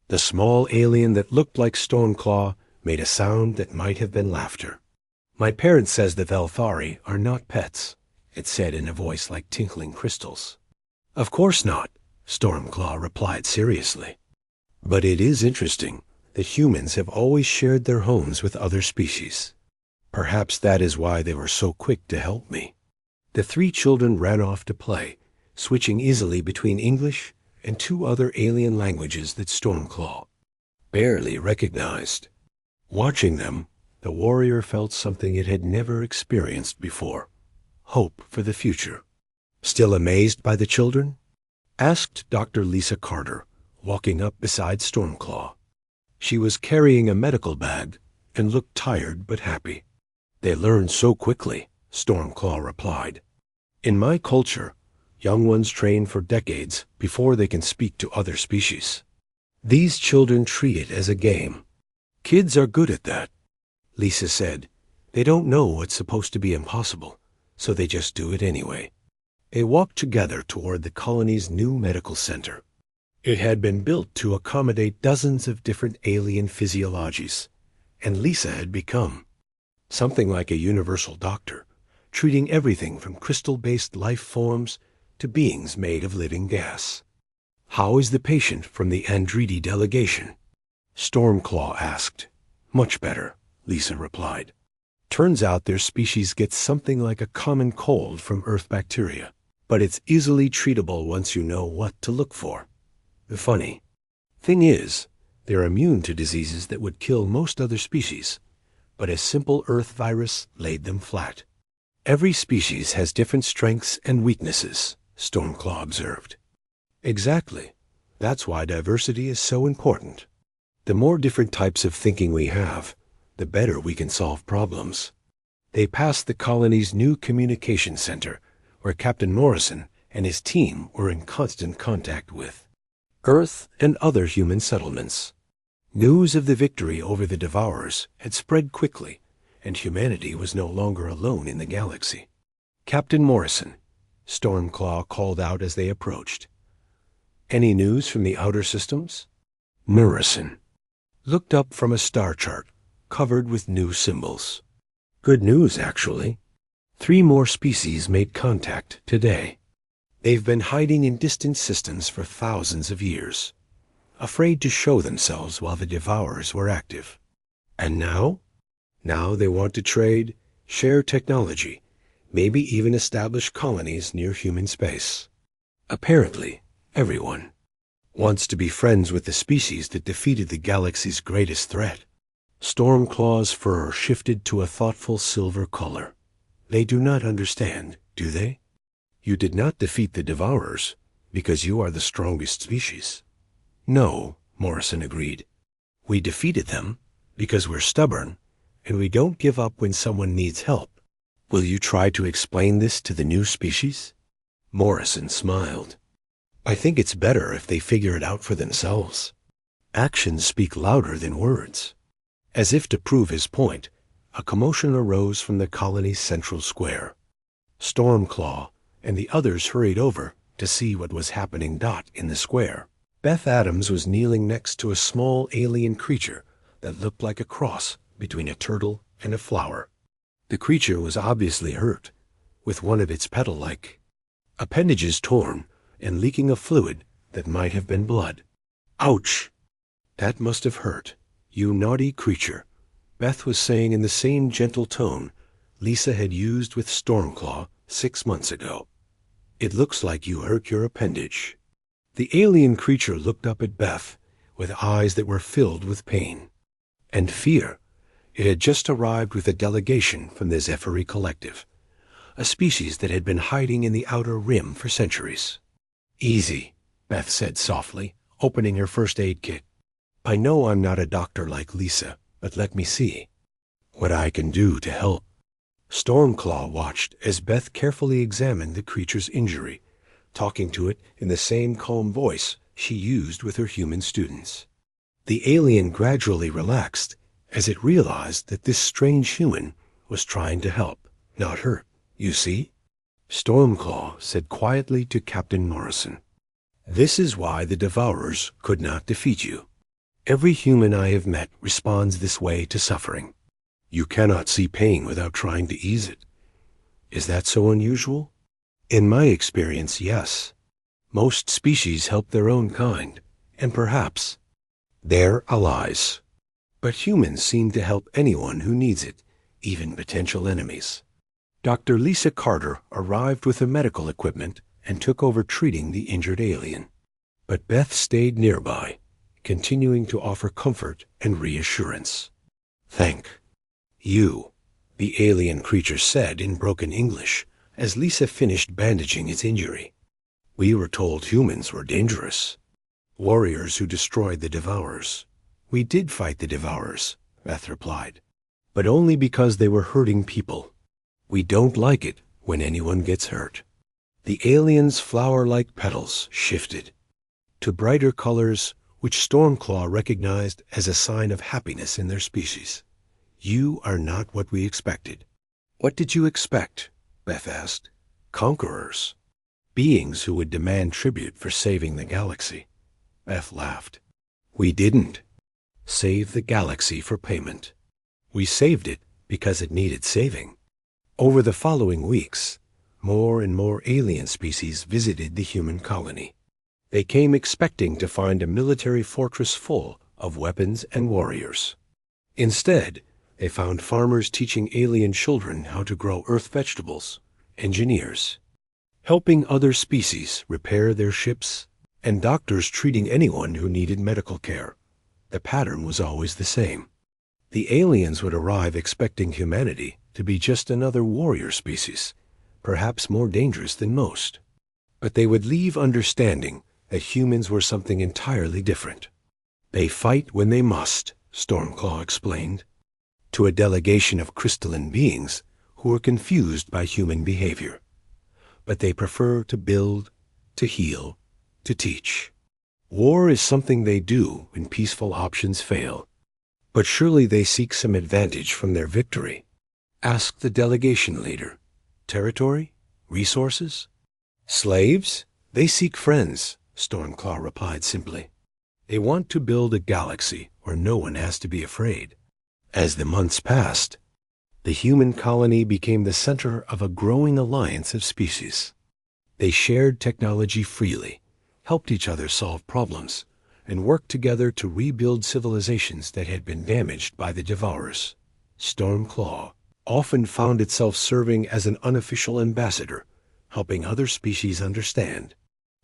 The small alien that looked like Stormclaw made a sound that might have been laughter. "My parents says the Velthari are not pets," it said in a voice like tinkling crystals. "Of course not," Stormclaw replied seriously. "But it is interesting that humans have always shared their homes with other species. Perhaps that is why they were so quick to help me." The three children ran off to play, switching easily between English and two other alien languages that Stormclaw barely recognized. Watching them, the warrior felt something it had never experienced before: hope for the future. "Still amazed by the children?" asked Dr. Lisa Carter, walking up beside Stormclaw. She was carrying a medical bag and looked tired but happy. "They learn so quickly," Stormclaw replied. "In my culture, young ones train for decades before they can speak to other species. These children treat it as a game. Kids are good at that," Lisa said. "They don't know what's supposed to be impossible, so they just do it anyway." They walked together toward the colony's new medical center. It had been built to accommodate dozens of different alien physiologies, and Lisa had become something like a universal doctor, treating everything from crystal-based life forms to beings made of living gas. "How is the patient from the Andridi delegation?" Stormclaw asked. "Much better," Lisa replied. "Turns out their species gets something like a common cold from Earth bacteria, but it's easily treatable once you know what to look for. The funny thing is, they're immune to diseases that would kill most other species, but a simple Earth virus laid them flat." "Every species has different strengths and weaknesses," Stormclaw observed. "Exactly. That's why diversity is so important. The more different types of thinking we have, the better we can solve problems." They passed the colony's new communication center, where Captain Morrison and his team were in constant contact with Earth and other human settlements. News of the victory over the Devourers had spread quickly, and humanity was no longer alone in the galaxy. "Captain Morrison," Stormclaw called out as they approached. "Any news from the outer systems?" Morrison looked up from a star chart covered with new symbols. "Good news, actually. 3 more species made contact today. They've been hiding in distant systems for thousands of years, afraid to show themselves while the Devourers were active. And now? Now they want to trade, share technology, maybe even establish colonies near human space. Apparently, everyone wants to be friends with the species that defeated the galaxy's greatest threat." Stormclaw's fur shifted to a thoughtful silver color. "They do not understand, do they? You did not defeat the Devourers because you are the strongest species." "No," Morrison agreed. "We defeated them because we're stubborn, and we don't give up when someone needs help. Will you try to explain this to the new species?" Morrison smiled. "I think it's better if they figure it out for themselves. Actions speak louder than words." As if to prove his point, a commotion arose from the colony's central square. Stormclaw and the others hurried over to see what was happening. In the square, Beth Adams was kneeling next to a small alien creature that looked like a cross between a turtle and a flower. The creature was obviously hurt, with one of its petal-like appendages torn and leaking a fluid that might have been blood. "Ouch! That must have hurt, you naughty creature," Beth was saying in the same gentle tone Lisa had used with Stormclaw 6 months ago. "It looks like you hurt your appendage." The alien creature looked up at Beth with eyes that were filled with pain and fear. It had just arrived with a delegation from the Zephyri Collective, a species that had been hiding in the outer rim for centuries. "Easy," Beth said softly, opening her first aid kit. "I know I'm not a doctor like Lisa, but let me see what I can do to help." Stormclaw watched as Beth carefully examined the creature's injury, talking to it in the same calm voice she used with her human students. The alien gradually relaxed as it realized that this strange human was trying to help, not hurt. "You see?" Stormclaw said quietly to Captain Morrison. "This is why the Devourers could not defeat you. Every human I have met responds this way to suffering. You cannot see pain without trying to ease it. Is that so unusual?" "In my experience, yes. Most species help their own kind, and perhaps their allies. But humans seem to help anyone who needs it, even potential enemies." Dr. Lisa Carter arrived with the medical equipment and took over treating the injured alien. But Beth stayed nearby, continuing to offer comfort and reassurance. "Thank you," the alien creature said in broken English as Lisa finished bandaging its injury. "We were told humans were dangerous. Warriors who destroyed the Devourers." "We did fight the Devourers," Beth replied, "but only because they were hurting people. We don't like it when anyone gets hurt." The alien's flower-like petals shifted to brighter colors, which Stormclaw recognized as a sign of happiness in their species. "You are not what we expected." "What did you expect?" Beth asked. "Conquerors. Beings who would demand tribute for saving the galaxy." Beth laughed. "We didn't save the galaxy for payment. We saved it because it needed saving." Over the following weeks, more and more alien species visited the human colony. They came expecting to find a military fortress full of weapons and warriors. Instead, they found farmers teaching alien children how to grow earth vegetables, engineers helping other species repair their ships, and doctors treating anyone who needed medical care. The pattern was always the same. The aliens would arrive expecting humanity to be just another warrior species, perhaps more dangerous than most. But they would leave understanding that humans were something entirely different. "They fight when they must," Stormclaw explained, to a delegation of crystalline beings who were confused by human behavior. "But they prefer to build, to heal, to teach. War is something they do when peaceful options fail. But surely they seek some advantage from their victory?" asked the delegation leader. "Territory? Resources? Slaves? They seek friends," Stormclaw replied simply. "They want to build a galaxy where no one has to be afraid." As the months passed, the human colony became the center of a growing alliance of species. They shared technology freely, helped each other solve problems, and worked together to rebuild civilizations that had been damaged by the Devourers. Stormclaw often found itself serving as an unofficial ambassador, helping other species understand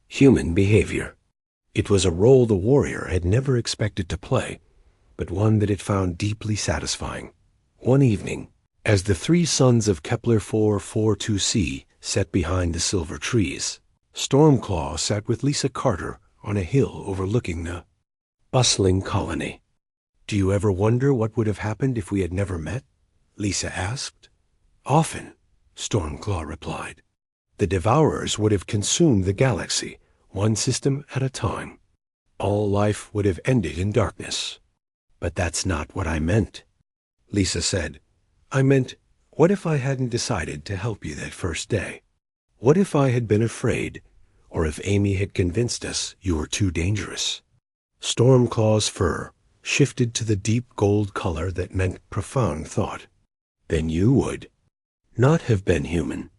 human behavior. It was a role the warrior had never expected to play, but one that it found deeply satisfying. One evening, as the three sons of Kepler 442c sat behind the silver trees, Stormclaw sat with Lisa Carter on a hill overlooking the bustling colony. "Do you ever wonder what would have happened if we had never met?" Lisa asked. "Often," Stormclaw replied. "The Devourers would have consumed the galaxy, one system at a time. All life would have ended in darkness." "But that's not what I meant," Lisa said. "I meant, what if I hadn't decided to help you that first day? What if I had been afraid, or if Amy had convinced us you were too dangerous?" Stormclaw's fur shifted to the deep gold color that meant profound thought. "Then you would not have been human,"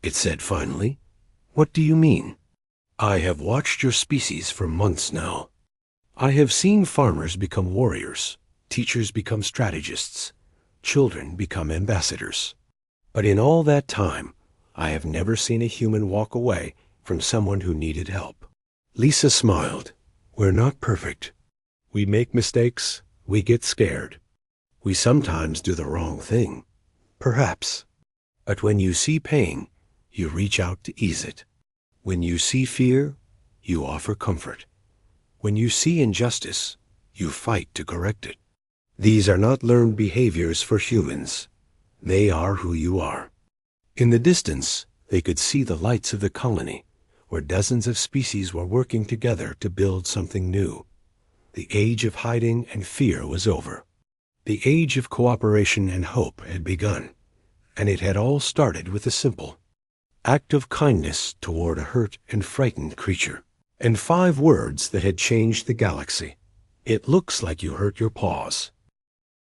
it said finally. "What do you mean?" "I have watched your species for months now. I have seen farmers become warriors, teachers become strategists, children become ambassadors. But in all that time, I have never seen a human walk away from someone who needed help." Lisa smiled. "We're not perfect, We make mistakes, we get scared. We sometimes do the wrong thing, perhaps. But when you see pain, you reach out to ease it. When you see fear, you offer comfort. When you see injustice, you fight to correct it. These are not learned behaviors for humans. They are who you are. In the distance, they could see the lights of the colony, where dozens of species were working together to build something new. The age of hiding and fear was over. The age of cooperation and hope had begun, and it had all started with a simple act of kindness toward a hurt and frightened creature, and 5 words that had changed the galaxy. It looks like you hurt your paws.